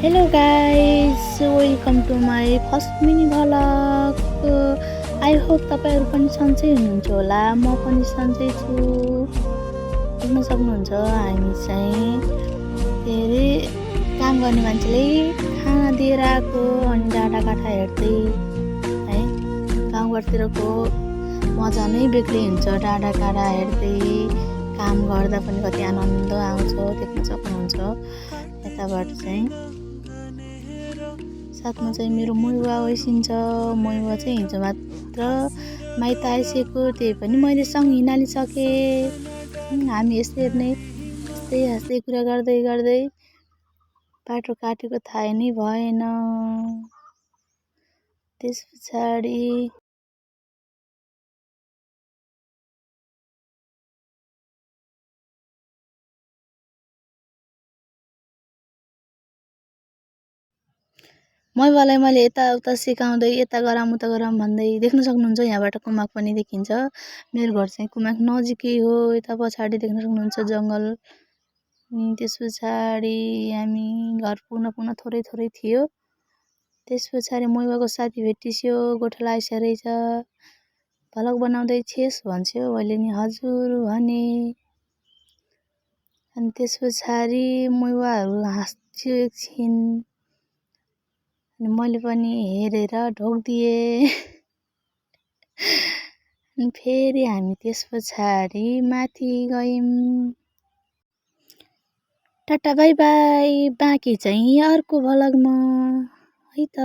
Hello guys, welcome to my first mini vlog. I hope तपाईहरु पनि सन्चै हुनुहुन्छ होला। म पनि सन्चै छु। देख्न सक्नुहुन्छ हामी चाहिँ धेरै काम गर्ने मान्छेले खाना दिएर आएको अनि डाँडा काँडा हेर्दै है। गाउँघरतिरको मजा नै बेग्लै हुन्छ। डाँडा काँडा हेर्दै काम गर्दा पनि कति आनन्द आउँछ देख्न सक्नुहुन्छ। यताबाट चाहिँ साथमा चाहिँ मेरो मुइवा ओइसिन्छ। मुइवा चाहिँ हिजो मात्र माइत आइसकेको, त्यही पनि मैले सँग हिँडालिसकेँ। हामी यसरी नै हाँस्दै कुरा गर्दै गर्दै बाटो काटेको थाहै नै भएन। त्यस पछाडि मुइवालाई मैले यताउता सिकाउँदै यता गराम उता गराम भन्दै देख्न सक्नुहुन्छ। यहाँबाट कुमाक पनि देखिन्छ। मेरो घर चाहिँ कुमाक नजिकै हो। यता पछाडि देख्न सक्नुहुन्छ जङ्गल। अनि त्यस पछाडि हामी घर पुग्न थोरै थियो। त्यस पछाडि मुइवाको साथी भेटिस्यो, गोठाला आइसकेको रहेछ। भ्लग बनाउँदै छेस भन्छ्यो। मैले नि हजुर भने। अनि त्यस पछाडि मुइवाहरू हाँस्यो एकछिन। अनि मैले पनि हेरेर ढोकिदिएँ। अनि फेरि हामी त्यस पछाडि माथि गयौँ। Tata bye by. बाँकी चाहिँ अर्को भ्लगमा है त।